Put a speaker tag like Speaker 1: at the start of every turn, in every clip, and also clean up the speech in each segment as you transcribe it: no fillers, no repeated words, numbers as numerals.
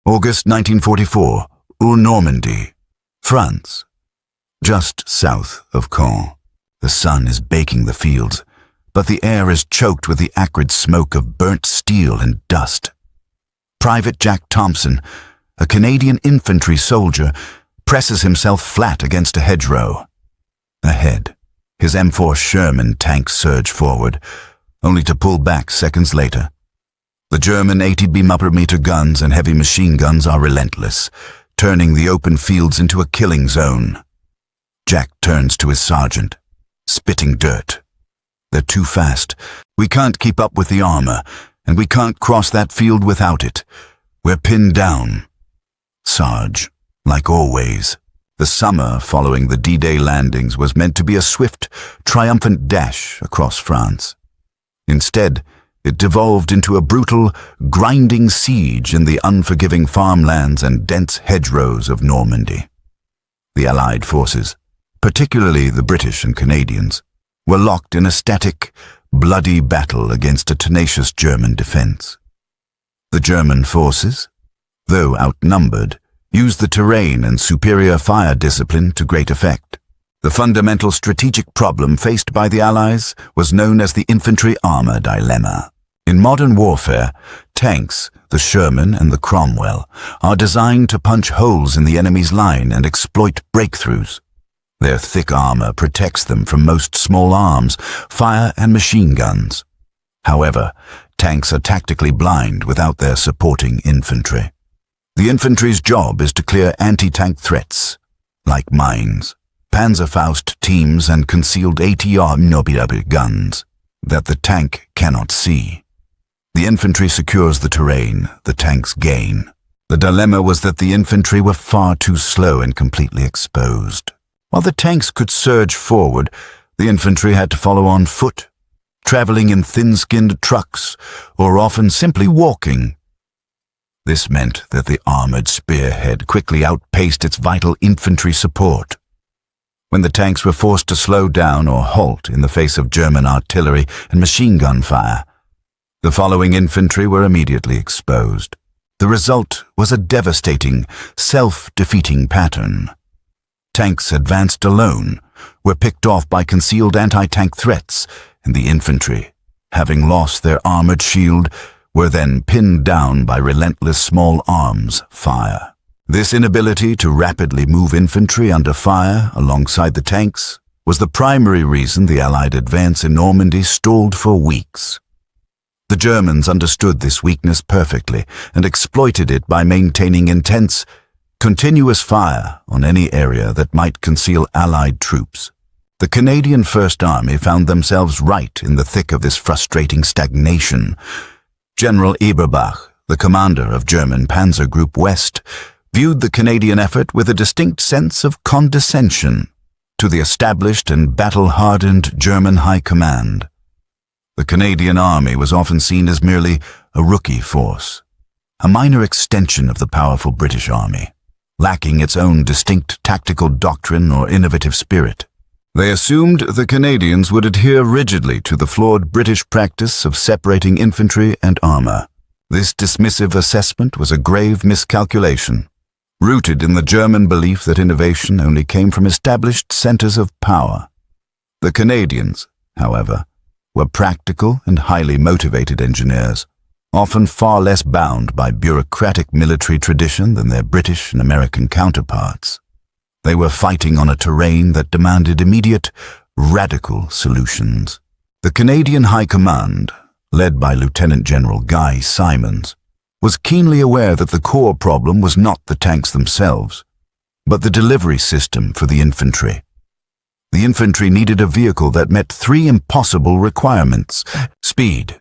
Speaker 1: August 1944, Normandy, France. Just south of Caen. The sun is baking the fields, but the air is choked with the acrid smoke of burnt steel and dust. Private Jack Thompson, a Canadian infantry soldier, presses himself flat against a hedgerow. Ahead, his M4 Sherman tanks surge forward, only to pull back seconds later. The German 80 mm guns and heavy machine guns are relentless, turning the open fields into a killing zone. Jack turns to his sergeant, spitting dirt. They're too fast. We can't keep up with the armor, and we can't cross that field without it. We're pinned down. Sarge, like always, the summer following the D-Day landings was meant to be a swift, triumphant dash across France. Instead, it devolved into a brutal, grinding siege in the unforgiving farmlands and dense hedgerows of Normandy. The Allied forces, particularly the British and Canadians, were locked in a static, bloody battle against a tenacious German defense. The German forces, though outnumbered, used the terrain and superior fire discipline to great effect. The fundamental strategic problem faced by the Allies was known as the infantry armor dilemma. In modern warfare, tanks, the Sherman and the Cromwell, are designed to punch holes in the enemy's line and exploit breakthroughs. Their thick armor protects them from most small arms, fire and machine guns. However, tanks are tactically blind without their supporting infantry. The infantry's job is to clear anti-tank threats, like mines, Panzerfaust teams and concealed ATR guns, that the tank cannot see. The infantry secures the terrain, the tanks gain. The dilemma was that the infantry were far too slow and completely exposed. While the tanks could surge forward, the infantry had to follow on foot, traveling in thin-skinned trucks, or often simply walking. This meant that the armored spearhead quickly outpaced its vital infantry support. When the tanks were forced to slow down or halt in the face of German artillery and machine gun fire, the following infantry were immediately exposed. The result was a devastating, self-defeating pattern. Tanks advanced alone, were picked off by concealed anti-tank threats, and the infantry, having lost their armored shield, were then pinned down by relentless small arms fire. This inability to rapidly move infantry under fire alongside the tanks was the primary reason the Allied advance in Normandy stalled for weeks. The Germans understood this weakness perfectly and exploited it by maintaining intense, continuous fire on any area that might conceal Allied troops. The Canadian First Army found themselves right in the thick of this frustrating stagnation. General Eberbach, the commander of German Panzer Group West, viewed the Canadian effort with a distinct sense of condescension to the established and battle-hardened German High Command. The Canadian Army was often seen as merely a rookie force, a minor extension of the powerful British Army, lacking its own distinct tactical doctrine or innovative spirit. They assumed the Canadians would adhere rigidly to the flawed British practice of separating infantry and armor. This dismissive assessment was a grave miscalculation, rooted in the German belief that innovation only came from established centers of power. The Canadians, however, were practical and highly motivated engineers, often far less bound by bureaucratic military tradition than their British and American counterparts. They were fighting on a terrain that demanded immediate, radical solutions. The Canadian High Command, led by Lieutenant General Guy Simons, was keenly aware that the core problem was not the tanks themselves, but the delivery system for the infantry. The infantry needed a vehicle that met three impossible requirements. Speed.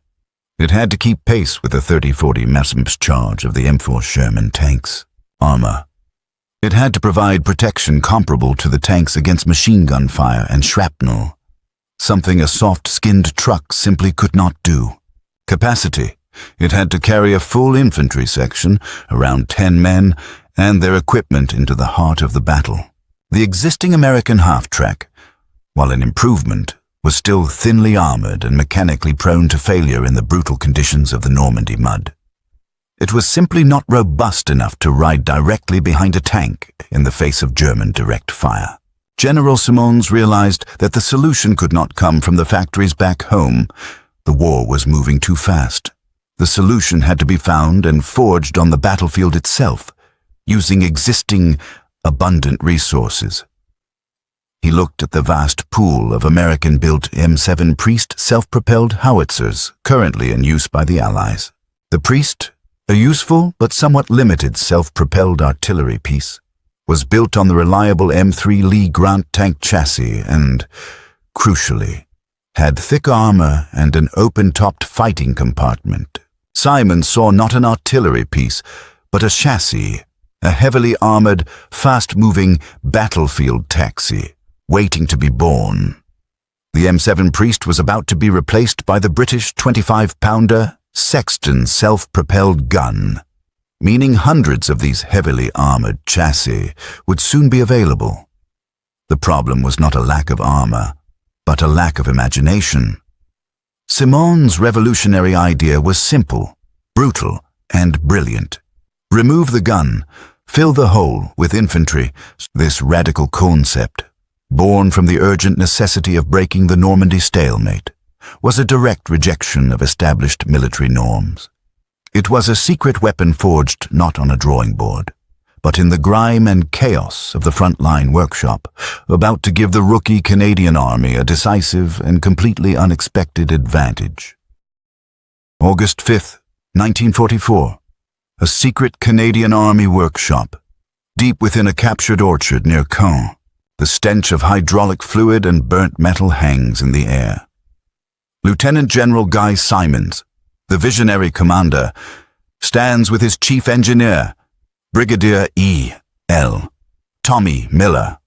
Speaker 1: It had to keep pace with the 30-40 Messerschmitt charge of the M4 Sherman tanks. Armor. It had to provide protection comparable to the tanks against machine gun fire and shrapnel, something a soft-skinned truck simply could not do. Capacity. It had to carry a full infantry section, around 10 men, and their equipment into the heart of the battle. The existing American half-track, while an improvement, was still thinly armored and mechanically prone to failure in the brutal conditions of the Normandy mud. It was simply not robust enough to ride directly behind a tank in the face of German direct fire. General Simons realized that the solution could not come from the factories back home. The war was moving too fast. The solution had to be found and forged on the battlefield itself, using existing, abundant resources. He looked at the vast pool of American-built M7 Priest self-propelled howitzers currently in use by the Allies. The Priest, a useful but somewhat limited self-propelled artillery piece, was built on the reliable M3 Lee Grant tank chassis and, crucially, had thick armor and an open-topped fighting compartment. Simons saw not an artillery piece, but a chassis, a heavily armored, fast-moving battlefield taxi, waiting to be born. The M7 Priest was about to be replaced by the British 25-pounder Sexton self-propelled gun, meaning hundreds of these heavily armored chassis would soon be available. The problem was not a lack of armor, but a lack of imagination. Simons' revolutionary idea was simple, brutal, and brilliant. Remove the gun, fill the hole with infantry. This radical concept, born from the urgent necessity of breaking the Normandy stalemate, was a direct rejection of established military norms. It was a secret weapon forged not on a drawing board, but in the grime and chaos of the front-line workshop, about to give the rookie Canadian Army a decisive and completely unexpected advantage. August 5th, 1944. A secret Canadian Army workshop, deep within a captured orchard near Caen. The stench of hydraulic fluid and burnt metal hangs in the air. Lieutenant General Guy Simons, the visionary commander, stands with his chief engineer, Brigadier E.L. Tommy Miller.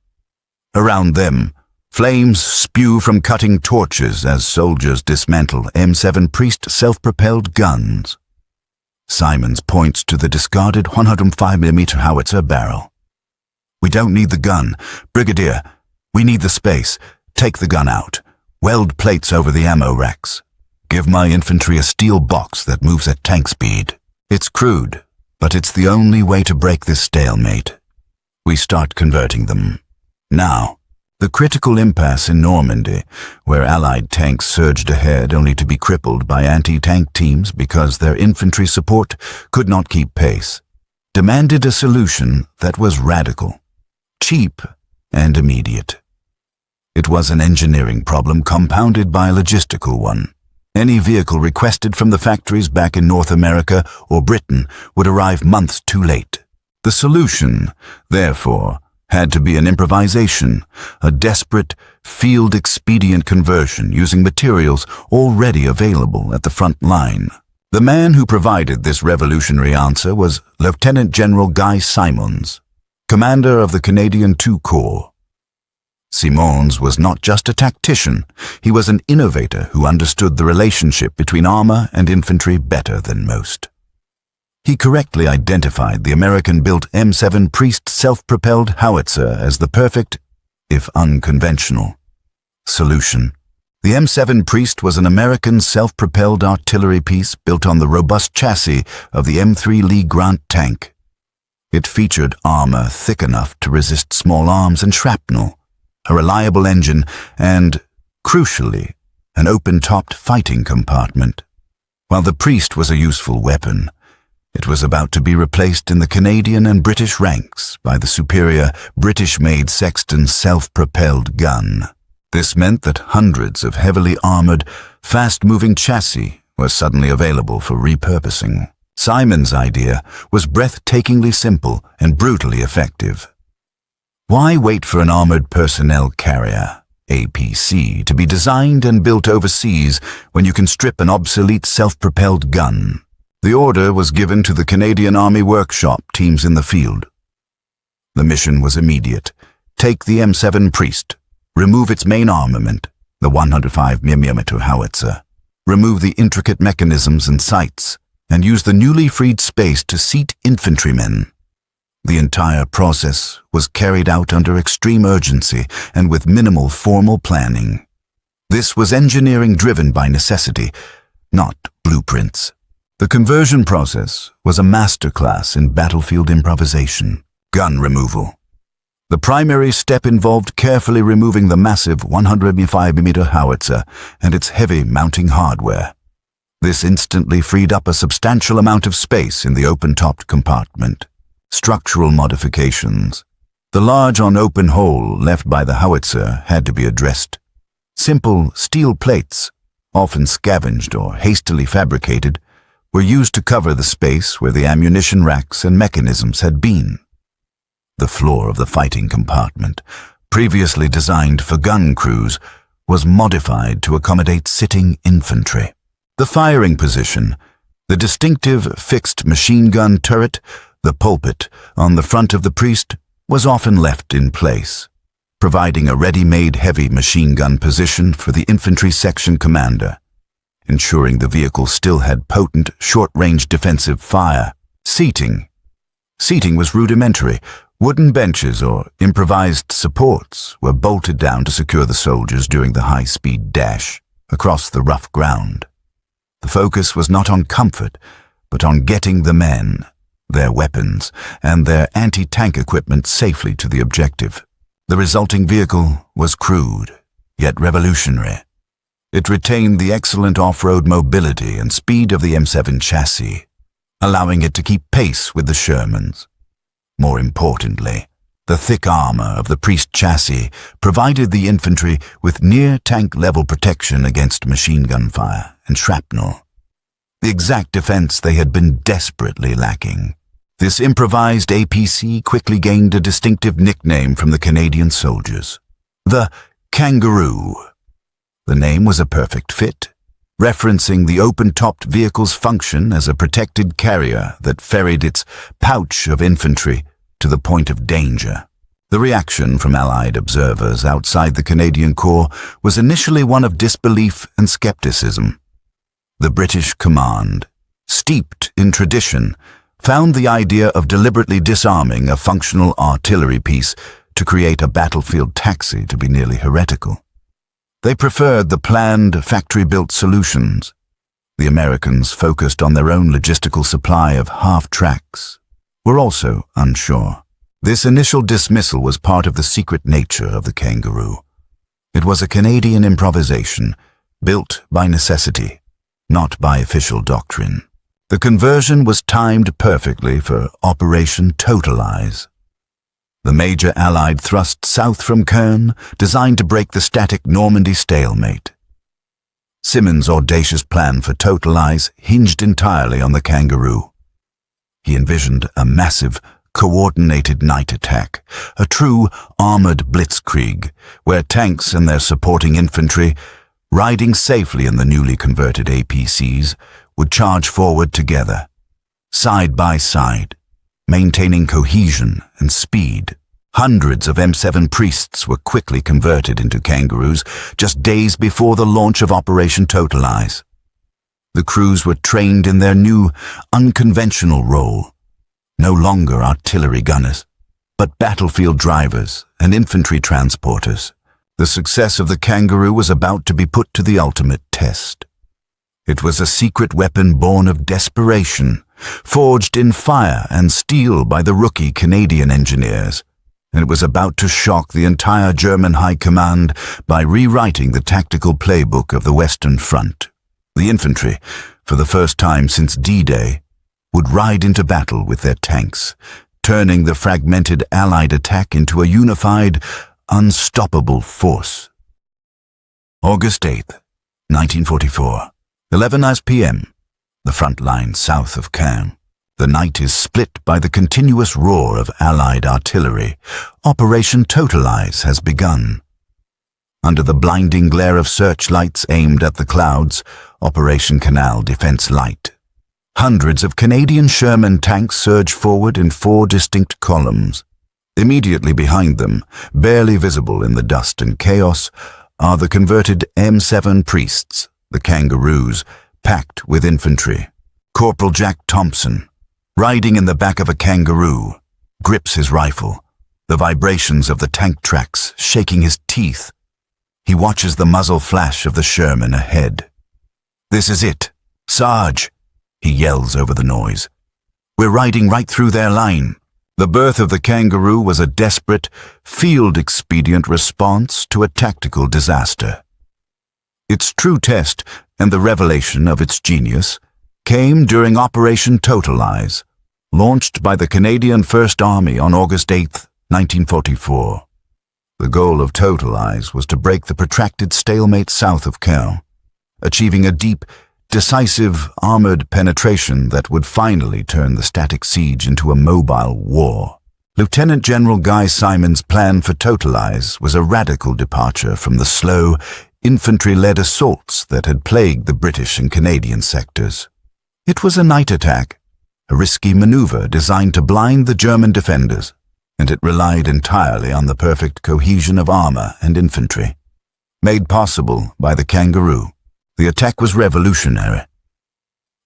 Speaker 1: Around them, flames spew from cutting torches as soldiers dismantle M7 Priest self-propelled guns. Simons points to the discarded 105mm howitzer barrel. "We don't need the gun. Brigadier, we need the space. Take the gun out. Weld plates over the ammo racks. Give my infantry a steel box that moves at tank speed. It's crude, but it's the only way to break this stalemate. We start converting them. Now." The critical impasse in Normandy, where Allied tanks surged ahead only to be crippled by anti-tank teams because their infantry support could not keep pace, demanded a solution that was radical, cheap, and immediate. It was an engineering problem compounded by a logistical one. Any vehicle requested from the factories back in North America or Britain would arrive months too late. The solution, therefore, had to be an improvisation, a desperate, field-expedient conversion using materials already available at the front line. The man who provided this revolutionary answer was Lieutenant General Guy Simons, commander of the Canadian II Corps. Simons was not just a tactician, he was an innovator who understood the relationship between armor and infantry better than most. He correctly identified the American-built M7 Priest self-propelled howitzer as the perfect, if unconventional, solution. The M7 Priest was an American self-propelled artillery piece built on the robust chassis of the M3 Lee Grant tank. It featured armor thick enough to resist small arms and shrapnel, a reliable engine, and, crucially, an open-topped fighting compartment. While the Priest was a useful weapon, it was about to be replaced in the Canadian and British ranks by the superior British-made Sexton self-propelled gun. This meant that hundreds of heavily armored, fast-moving chassis were suddenly available for repurposing. Simons' idea was breathtakingly simple and brutally effective. Why wait for an armored personnel carrier, APC, to be designed and built overseas when you can strip an obsolete self-propelled gun? The order was given to the Canadian Army workshop teams in the field. The mission was immediate. Take the M7 Priest, remove its main armament, the 105mm howitzer, remove the intricate mechanisms and sights, and use the newly freed space to seat infantrymen. The entire process was carried out under extreme urgency and with minimal formal planning. This was engineering driven by necessity, not blueprints. The conversion process was a masterclass in battlefield improvisation, gun removal. The primary step involved carefully removing the massive 105mm howitzer and its heavy mounting hardware. This instantly freed up a substantial amount of space in the open-topped compartment. Structural modifications. The large on-open hole left by the howitzer had to be addressed. Simple steel plates, often scavenged or hastily fabricated, were used to cover the space where the ammunition racks and mechanisms had been. The floor of the fighting compartment, previously designed for gun crews, was modified to accommodate sitting infantry. The firing position, the distinctive fixed machine gun turret, the pulpit on the front of the priest, was often left in place, providing a ready-made heavy machine gun position for the infantry section commander, ensuring the vehicle still had potent, short-range defensive fire. Seating was rudimentary. Wooden benches or improvised supports were bolted down to secure the soldiers during the high-speed dash across the rough ground. The focus was not on comfort, but on getting the men, their weapons, and their anti-tank equipment safely to the objective. The resulting vehicle was crude, yet revolutionary. It retained the excellent off-road mobility and speed of the M7 chassis, allowing it to keep pace with the Shermans. More importantly, the thick armor of the Priest chassis provided the infantry with near-tank level protection against machine gun fire and shrapnel, the exact defense they had been desperately lacking. This improvised APC quickly gained a distinctive nickname from the Canadian soldiers, the Kangaroo. The name was a perfect fit, referencing the open-topped vehicle's function as a protected carrier that ferried its pouch of infantry to the point of danger. The reaction from Allied observers outside the Canadian Corps was initially one of disbelief and skepticism. The British command, steeped in tradition, found the idea of deliberately disarming a functional artillery piece to create a battlefield taxi to be nearly heretical. They preferred the planned, factory-built solutions. The Americans, focused on their own logistical supply of half-tracks, were also unsure. This initial dismissal was part of the secret nature of the Kangaroo. It was a Canadian improvisation, built by necessity, not by official doctrine. The conversion was timed perfectly for Operation Totalize. The major Allied thrust south from Caen, designed to break the static Normandy stalemate. Simmons' audacious plan for Totalize hinged entirely on the Kangaroo. He envisioned a massive, coordinated night attack, a true armored blitzkrieg, where tanks and their supporting infantry, riding safely in the newly converted APCs, would charge forward together, side by side, maintaining cohesion and speed. Hundreds of M7 Priests were quickly converted into Kangaroos just days before the launch of Operation Totalize. The crews were trained in their new, unconventional role, no longer artillery gunners, but battlefield drivers and infantry transporters. The success of the Kangaroo was about to be put to the ultimate test. It was a secret weapon born of desperation, forged in fire and steel by the rookie Canadian engineers, and it was about to shock the entire German High Command by rewriting the tactical playbook of the Western Front. The infantry, for the first time since D-Day, would ride into battle with their tanks, turning the fragmented Allied attack into a unified, unstoppable force. August 8th, 1944, 11 p.m., the front line south of Caen. The night is split by the continuous roar of Allied artillery. Operation Totalize has begun. Under the blinding glare of searchlights aimed at the clouds, Operation Canal Defense Light, hundreds of Canadian Sherman tanks surge forward in 4 distinct columns. Immediately behind them, barely visible in the dust and chaos, are the converted M7 Priests, the Kangaroos, packed with infantry. Corporal Jack Thompson, riding in the back of a Kangaroo, grips his rifle, the vibrations of the tank tracks shaking his teeth. He watches the muzzle flash of the Sherman ahead. "This is it. Sarge," he yells over the noise. "We're riding right through their line." The birth of the Kangaroo was a desperate, field-expedient response to a tactical disaster. Its true test and the revelation of its genius came during Operation Totalize, launched by the Canadian First Army on August 8, 1944. The goal of Totalize was to break the protracted stalemate south of Caen, achieving a deep, decisive armored penetration that would finally turn the static siege into a mobile war. Lieutenant General Guy Simon's plan for Totalize was a radical departure from the slow, infantry-led assaults that had plagued the British and Canadian sectors. It was a night attack, a risky maneuver designed to blind the German defenders, and it relied entirely on the perfect cohesion of armor and infantry. Made possible by the Kangaroo, the attack was revolutionary.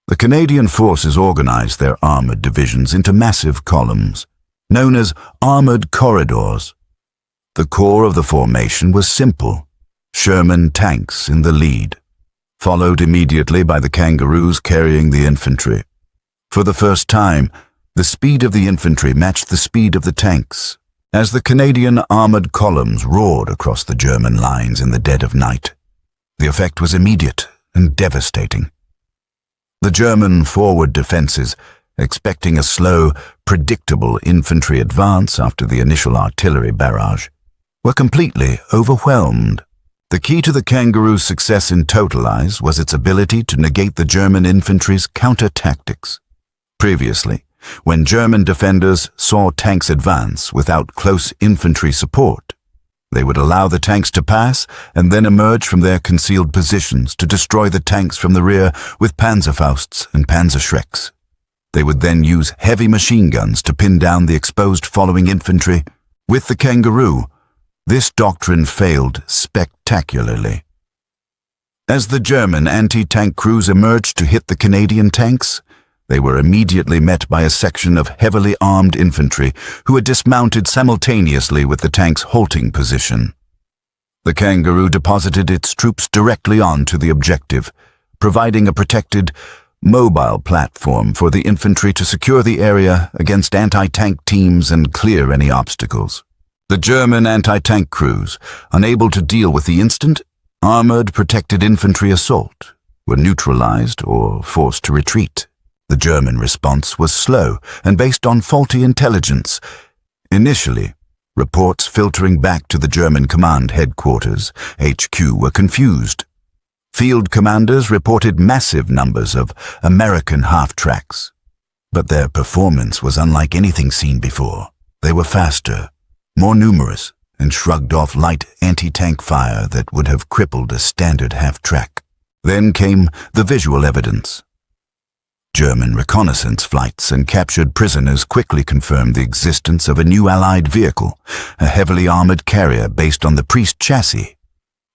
Speaker 1: The Canadian forces organized their armored divisions into massive columns, known as armored corridors. The core of the formation was simple: Sherman tanks in the lead, followed immediately by the Kangaroos carrying the infantry. For the first time, the speed of the infantry matched the speed of the tanks, as the Canadian armored columns roared across the German lines in the dead of night. The effect was immediate and devastating. The German forward defenses, expecting a slow, predictable infantry advance after the initial artillery barrage, were completely overwhelmed. The key to the Kangaroo's success in Totalize was its ability to negate the German infantry's counter-tactics. Previously, when German defenders saw tanks advance without close infantry support, they would allow the tanks to pass and then emerge from their concealed positions to destroy the tanks from the rear with Panzerfausts and Panzerschrecks. They would then use heavy machine guns to pin down the exposed following infantry. With the Kangaroo, this doctrine failed spectacularly. As the German anti-tank crews emerged to hit the Canadian tanks, they were immediately met by a section of heavily armed infantry who had dismounted simultaneously with the tank's halting position. The Kangaroo deposited its troops directly onto the objective, providing a protected, mobile platform for the infantry to secure the area against anti-tank teams and clear any obstacles. The German anti-tank crews, unable to deal with the instant, armored protected infantry assault, were neutralized or forced to retreat. The German response was slow and based on faulty intelligence. Initially, reports filtering back to the German command headquarters, HQ, were confused. Field commanders reported massive numbers of American half-tracks, but their performance was unlike anything seen before. They were faster, more numerous, and shrugged off light anti-tank fire that would have crippled a standard half-track. Then came the visual evidence. German reconnaissance flights and captured prisoners quickly confirmed the existence of a new Allied vehicle, a heavily armored carrier based on the Priest chassis,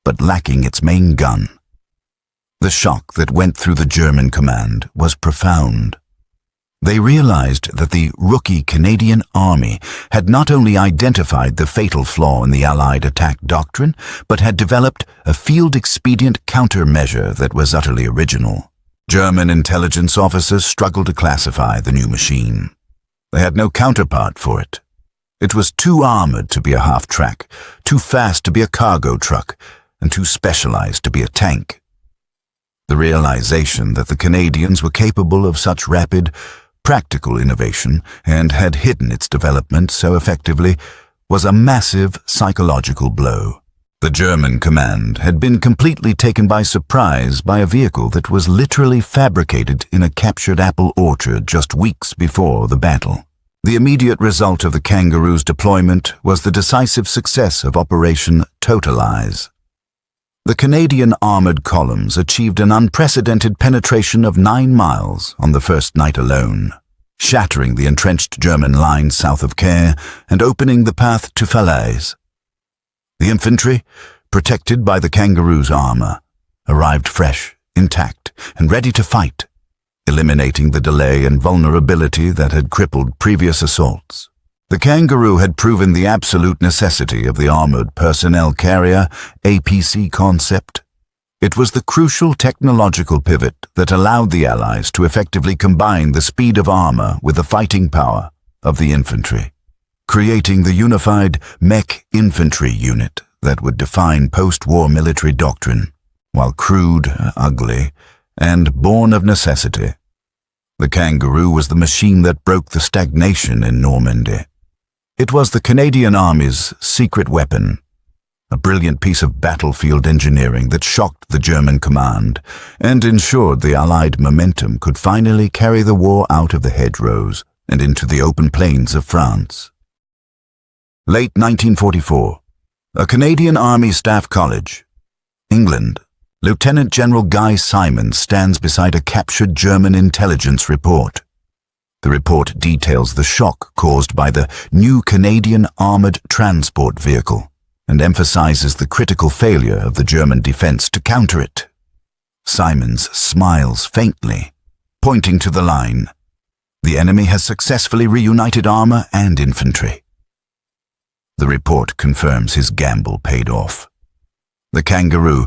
Speaker 1: but lacking its main gun. The shock that went through the German command was profound. They realized that the rookie Canadian Army had not only identified the fatal flaw in the Allied attack doctrine, but had developed a field-expedient countermeasure that was utterly original. German intelligence officers struggled to classify the new machine. They had no counterpart for it. It was too armored to be a half-track, too fast to be a cargo truck, and too specialized to be a tank. The realization that the Canadians were capable of such rapid, practical innovation and had hidden its development so effectively was a massive psychological blow. The German command had been completely taken by surprise by a vehicle that was literally fabricated in a captured apple orchard just weeks before the battle. The immediate result of the Kangaroo's deployment was the decisive success of Operation Totalize. The Canadian armored columns achieved an unprecedented penetration of 9 miles on the first night alone, shattering the entrenched German lines south of Caen and opening the path to Falaise. The infantry, protected by the Kangaroo's armor, arrived fresh, intact, and ready to fight, eliminating the delay and vulnerability that had crippled previous assaults. The Kangaroo had proven the absolute necessity of the Armored Personnel Carrier, APC concept. It was the crucial technological pivot that allowed the Allies to effectively combine the speed of armor with the fighting power of the infantry, creating the unified mech infantry unit that would define post-war military doctrine. While crude, ugly, and born of necessity, the Kangaroo was the machine that broke the stagnation in Normandy. It was the Canadian Army's secret weapon, a brilliant piece of battlefield engineering that shocked the German command and ensured the Allied momentum could finally carry the war out of the hedgerows and into the open plains of France. Late 1944, a Canadian Army Staff College, England. Lieutenant General Guy Simonds stands beside a captured German intelligence report. The report details the shock caused by the new Canadian armored transport vehicle and emphasizes the critical failure of the German defense to counter it. Simonds smiles faintly, pointing to the line, "The enemy has successfully reunited armor and infantry." The report confirms his gamble paid off. The Kangaroo,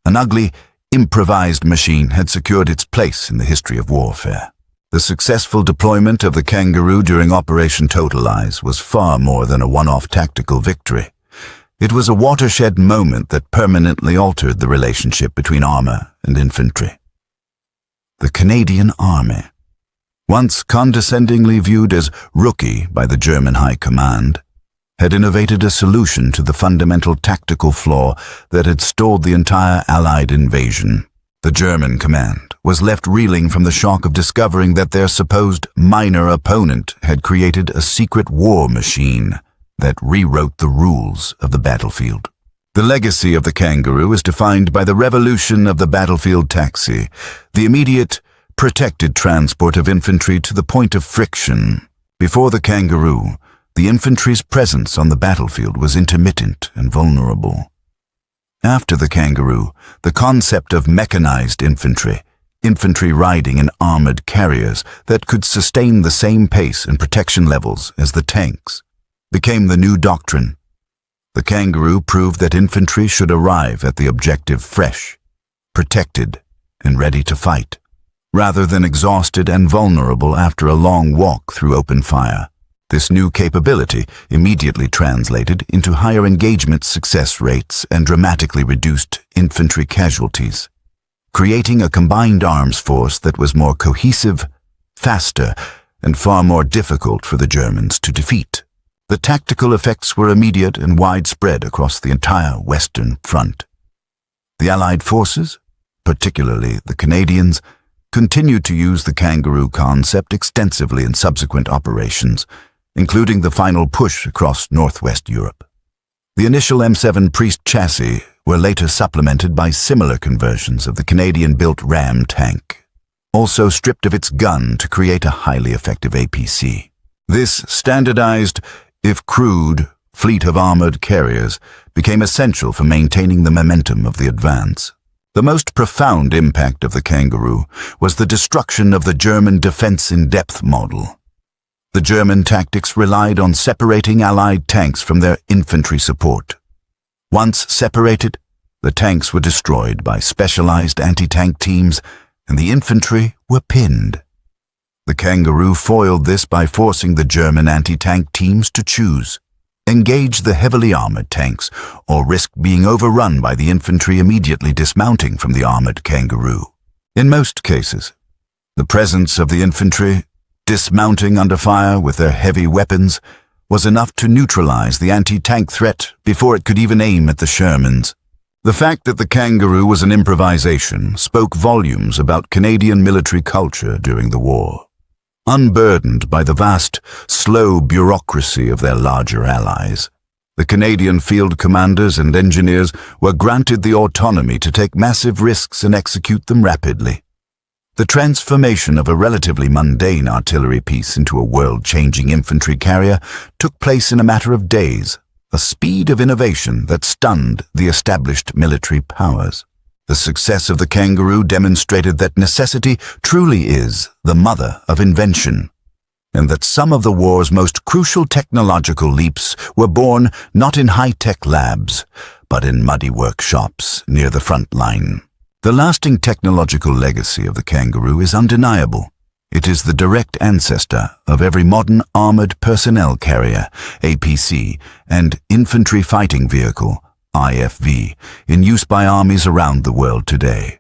Speaker 1: an ugly, improvised machine, had secured its place in the history of warfare. The successful deployment of the Kangaroo during Operation Totalize was far more than a one-off tactical victory. It was a watershed moment that permanently altered the relationship between armor and infantry. The Canadian Army, once condescendingly viewed as rookie by the German High Command, had innovated a solution to the fundamental tactical flaw that had stalled the entire Allied invasion. The German command was left reeling from the shock of discovering that their supposed minor opponent had created a secret war machine that rewrote the rules of the battlefield. The legacy of the Kangaroo is defined by the revolution of the battlefield taxi, the immediate, protected transport of infantry to the point of friction. Before the Kangaroo, the infantry's presence on the battlefield was intermittent and vulnerable. After the Kangaroo, the concept of mechanized infantry riding in armored carriers that could sustain the same pace and protection levels as the tanks, became the new doctrine. The Kangaroo proved that infantry should arrive at the objective fresh, protected, and ready to fight, rather than exhausted and vulnerable after a long walk through open fire. This new capability immediately translated into higher engagement success rates and dramatically reduced infantry casualties, creating a combined arms force that was more cohesive, faster, and far more difficult for the Germans to defeat. The tactical effects were immediate and widespread across the entire Western Front. The Allied forces, particularly the Canadians, continued to use the Kangaroo concept extensively in subsequent operations, including the final push across Northwest Europe. The initial M7 Priest chassis were later supplemented by similar conversions of the Canadian-built Ram tank, also stripped of its gun to create a highly effective APC. This standardized, if crude, fleet of armored carriers became essential for maintaining the momentum of the advance. The most profound impact of the Kangaroo was the destruction of the German defense-in-depth model. The German tactics relied on separating Allied tanks from their infantry support. Once separated, the tanks were destroyed by specialized anti-tank teams, and the infantry were pinned. The Kangaroo foiled this by forcing the German anti-tank teams to choose: engage the heavily armored tanks or risk being overrun by the infantry immediately dismounting from the armored Kangaroo. In most cases, the presence of the infantry dismounting under fire with their heavy weapons was enough to neutralize the anti-tank threat before it could even aim at the Shermans. The fact that the Kangaroo was an improvisation spoke volumes about Canadian military culture during the war. Unburdened by the vast, slow bureaucracy of their larger allies, the Canadian field commanders and engineers were granted the autonomy to take massive risks and execute them rapidly. The transformation of a relatively mundane artillery piece into a world-changing infantry carrier took place in a matter of days, a speed of innovation that stunned the established military powers. The success of the Kangaroo demonstrated that necessity truly is the mother of invention, and that some of the war's most crucial technological leaps were born not in high-tech labs, but in muddy workshops near the front line. The lasting technological legacy of the Kangaroo is undeniable. It is the direct ancestor of every modern armored personnel carrier, APC, and infantry fighting vehicle, IFV, in use by armies around the world today.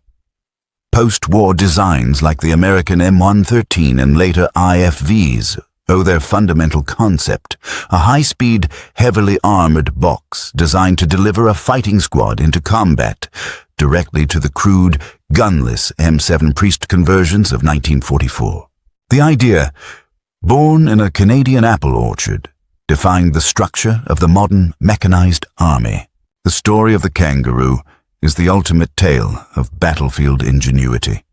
Speaker 1: Post-war designs like the American M113 and later IFVs owe their fundamental concept, a high-speed, heavily armored box designed to deliver a fighting squad into combat directly to the crude, gunless M7 Priest conversions of 1944. The idea, born in a Canadian apple orchard, defined the structure of the modern mechanized army. The story of the Kangaroo is the ultimate tale of battlefield ingenuity.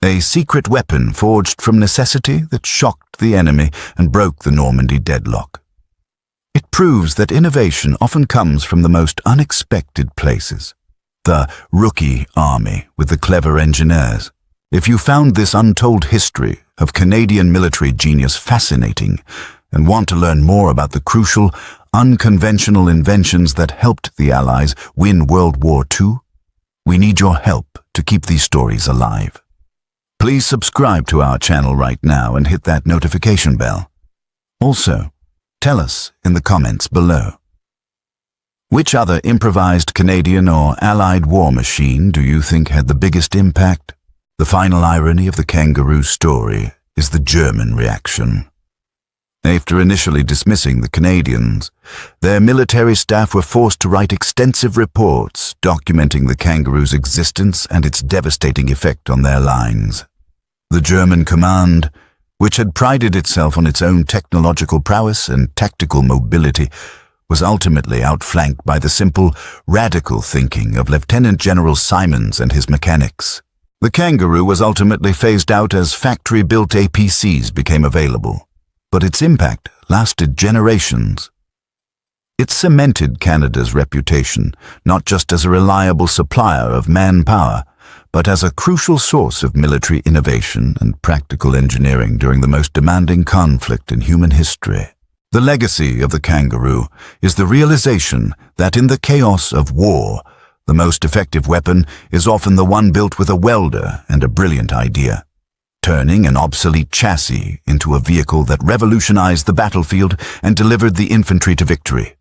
Speaker 1: A secret weapon forged from necessity that shocked the enemy and broke the Normandy deadlock. It proves that innovation often comes from the most unexpected places. The rookie army with the clever engineers. If you found this untold history of Canadian military genius fascinating and want to learn more about the crucial, unconventional inventions that helped the Allies win World War II, we need your help to keep these stories alive. Please subscribe to our channel right now and hit that notification bell. Also, tell us in the comments below. Which other improvised Canadian or Allied war machine do you think had the biggest impact? The final irony of the Kangaroo story is the German reaction. After initially dismissing the Canadians, their military staff were forced to write extensive reports documenting the Kangaroo's existence and its devastating effect on their lines. The German command, which had prided itself on its own technological prowess and tactical mobility, was ultimately outflanked by the simple, radical thinking of Lieutenant General Simons and his mechanics. The Kangaroo was ultimately phased out as factory-built APCs became available, but its impact lasted generations. It cemented Canada's reputation, not just as a reliable supplier of manpower, but as a crucial source of military innovation and practical engineering during the most demanding conflict in human history. The legacy of the Kangaroo is the realization that in the chaos of war, the most effective weapon is often the one built with a welder and a brilliant idea, turning an obsolete chassis into a vehicle that revolutionized the battlefield and delivered the infantry to victory.